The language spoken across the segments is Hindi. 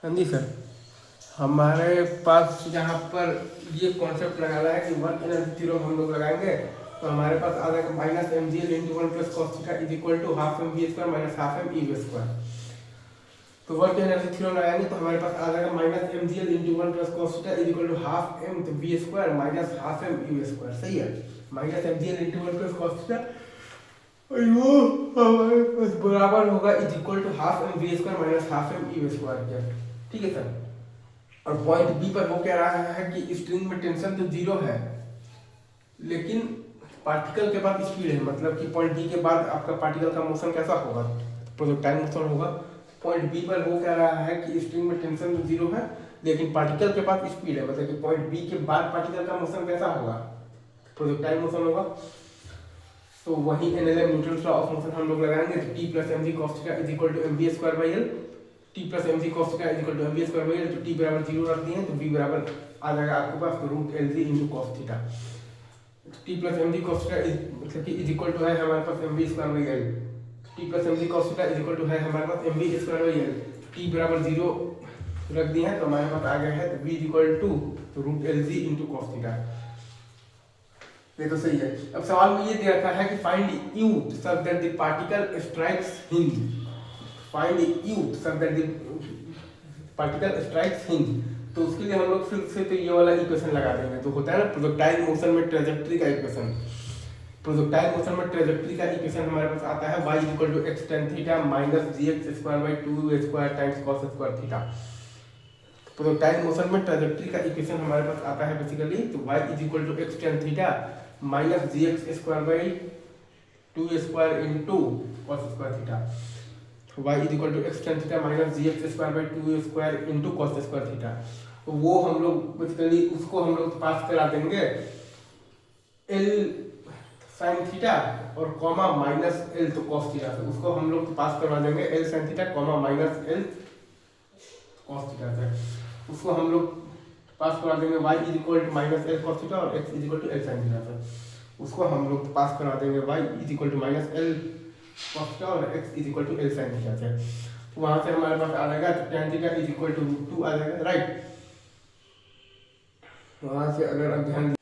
हाँ जी सर, हमारे पास यहाँ पर ये कॉन्सेप्ट लगाना है कि वर्क एनर्जी थ्योरम हम लोग लगाएंगे तो हमारे पास आ जाएगा minus M G L into one plus cos theta is equal to half M we square minus half M E V square. तो वर्क एनर्जी थ्योरम लगाएंगे तो हमारे पास आ जाएगा minus M G L into one plus cos theta is equal to half M तो V square minus half M E V square. सही है, minus M G L into one plus cos theta और वो हमारे पास बराबर होगा is equal to half M we square minus half M E V square. ठीक है सर। और पॉइंट बी पर वो कह रहा है कि स्ट्रिंग में टेंशन तो जीरो है लेकिन पार्टिकल के बाद स्पीड है, मतलब कि पॉइंट बी के बाद आपका पार्टिकल का मोशन कैसा होगा, प्रोजेक्टाइल मोशन होगा। पॉइंट बी पर वो कह रहा है कि स्ट्रिंग में टेंशन तो जीरो है लेकिन पार्टिकल के पास स्पीड है, मतलब कि पॉइंट बी के बाद पार्टिकल का मोशन कैसा होगा, प्रोजेक्टाइल मोशन होगा। तो वही NLM Newton law of motion हम लोग लगाएंगे। तो T plus M G cos theta is equal to M we square by L, T plus M G cos theta is equal to M we square by L. तो टी बराबर जीरो रख दिए तो वी बराबर आ जाएगा आपके पास root L G into cos theta. T plus M G cos theta मतलब कि इज इक्वल टू है हमारे पास M we square by L. T plus M G cos theta is equal to है हमारे पास M we square by L. T बराबर जीरो रख दिए हैं तो हमारे पास आ गया है तो v is equal to root L G into cos theta. ये तो सही है। अब सवाल में ये दे रखा है कि find you such that the particle strikes hinge, find you such that the particle strikes hinge. तो उसके लिए हम लोग फिर से तो ये वाला इक्वेशन लगा देंगे। तो होता है ना प्रोजेक्टाइल मोशन में ट्रेजेक्टरी का इक्वेशन, प्रोजेक्टाइल मोशन में ट्रेजेक्टरी का इक्वेशन हमारे पास आता है y equal to x tan theta minus g x square by two square times cos square theta. Projectile motion में ट्रेजेक्टरी का इक्वेशन हमारे पास आता है बेसिकली तो y is equal to x tan theta minus g x square by two square into cos square theta. y is equal to x tan theta minus g x square by two square into cos square theta. तो वो हम लोग बेसिकली उसको हम लोग पास करा देंगे एल साइन थीटा और कॉमा माइनस एल तो कॉस थीटा से, उसको हम लोग पास करवा देंगे l sine theta comma minus l cos theta से, उसको हम लोग पास करा देंगे y is equal to minus l cos theta और x is equal to l sine theta से, उसको हम लोग पास करा देंगे y is equal to minus l cos theta और x is equal to l sine theta से। तो वहां से हमारे पास आ जाएगा तो tan theta is equal to root two आ जाएगा, राइट। वहां से अगर अब ध्यान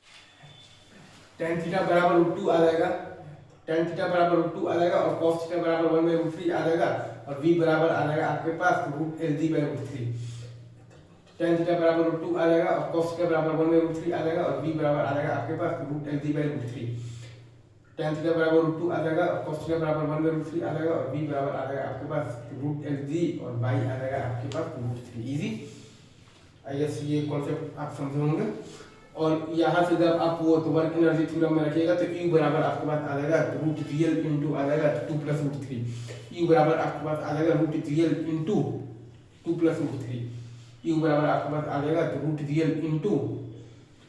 tan थीटा बराबर रूट टू आ जाएगा, tan थीटा बराबर रूट टू आ जाएगा और cos थीटा बराबर वन बाई रूट थ्री आ जाएगा और v बराबर आ जाएगा आपके पास root L G by root three. tan theta बराबर रूट टू आ जाएगा और cos थीटा बराबर वन बाई रूट थ्री आ जाएगा और v बराबर आ जाएगा आपके पास root L G by root three. tan theta बराबर रूट टू आ जाएगा और cos थीटा बराबर वन बाई रूट थ्री आ जाएगा और v बराबर आ जाएगा आपके पास रूट एल जी और y आ जाएगा आपके पास root three. Easy, I guess ये कॉन्सेप्ट आप समझे होंगे। और यहाँ से जब आप वो तो वर्क एनर्जी थ्योरम में रखिएगा तो U बराबर आपके पास आ जाएगा रूट रियल इंटू आ जाएगा two plus root three. U बराबर आपके पास आ जाएगा root real into two plus root three. U बराबर आपके पास आ जाएगा root real into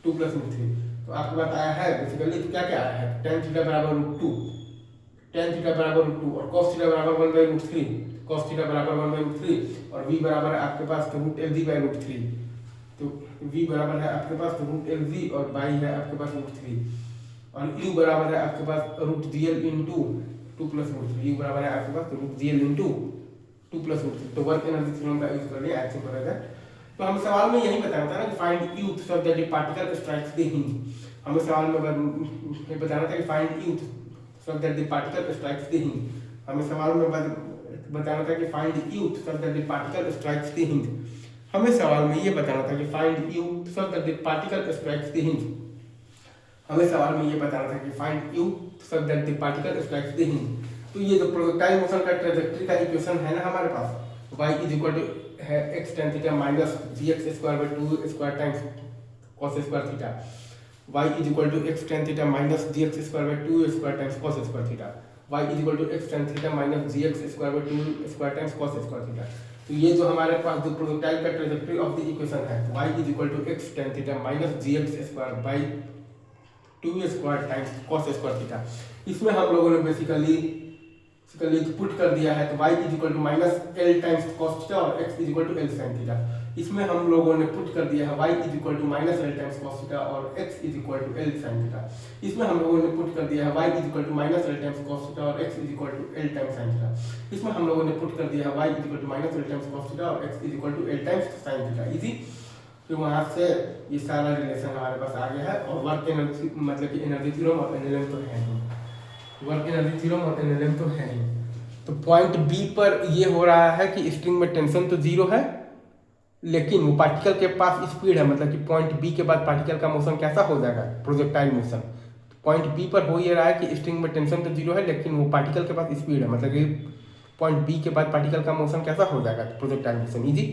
two plus root three. तो आपके पास आया है बेसिकली तो क्या क्या आया है, tan थीटा बराबर रूट टू, tan थीटा बराबर रूट टू और cos थीटा बराबर one by root three, cos theta बराबर वन बाई रूट थ्री और v बराबर है आपके पास root L G by root three. तो v बराबर है आपके पास रूट एल जी और y है आपके पास रूट थ्री और u बराबर है आपके पास root real into two plus root three. u बराबर है आपके पास root real into two plus root three. तो वर्क एनर्जी थ्योरम का यूज कर लिया ऐसे पड़ेगा। तो हम सवाल में यही बताना था ना कि find youth such that the particle strikes the hinge. हमें सवाल में बताना था कि find youth such that the particle strikes the hinge. हमें सवाल में बताना था कि find youth such that the particle strikes the hinge. हमें सवाल में ये बताना था कि find you such that the particle strikes the hinge. हमें सवाल में ये बताना था कि find you such that the particle strikes the hinge. तो ये जो प्रोजेक्टाइल मोशन का ट्रेजेक्टरी का इक्वेशन है ना हमारे पास, y इज इक्वल टू है x tan theta minus g x square by two square times cos square theta, y is equal to x tan theta minus g x square by two square times cos square theta, y is equal to x tan theta minus g x square by two square times cos square theta. तो ये जो हमारे पास जो प्रोजेक्टाइल का ट्रेजेक्टरी ऑफ द इक्वेशन है y is equal to x tan theta minus g x square by two square times cos square theta. इसमें हम लोगों ने बेसिकली बेसिकली पुट कर दिया है, तो y is equal to minus l times cos theta और x is equal to l sine theta. इसमें हम लोगों ने पुट कर दिया है y is equal to minus l times cos theta और x is equal to l sine theta. इसमें हम लोगों ने पुट कर दिया है y is equal to minus l times cos theta और x is equal to l times sine theta. इसमें हम लोगों ने पुट कर दिया है y is equal to minus l times cos theta और x is equal to l times sine theta. Easy. तो वहाँ से ये सारा रिलेशन हमारे पास आ गया है। और वर्क एनर्जी मतलब कि एनर्जी थ्योरम और एनएलएम तो है ही, वर्क एनर्जी थ्योरम और एनएलएम तो है ही। तो पॉइंट बी पर ये हो रहा है कि स्ट्रिंग में टेंशन तो जीरो है, लेकिन वो पार्टिकल के पास स्पीड है, मतलब कि पॉइंट बी के बाद पार्टिकल का मोशन कैसा हो जाएगा, प्रोजेक्टाइल मोशन। पॉइंट बी पर हो ये रहा है कि स्ट्रिंग में टेंशन तो जीरो है, लेकिन वो पार्टिकल के पास स्पीड है, मतलब कि पॉइंट बी के बाद पार्टिकल का मोशन कैसा हो जाएगा, प्रोजेक्टाइल मोशन। इजी।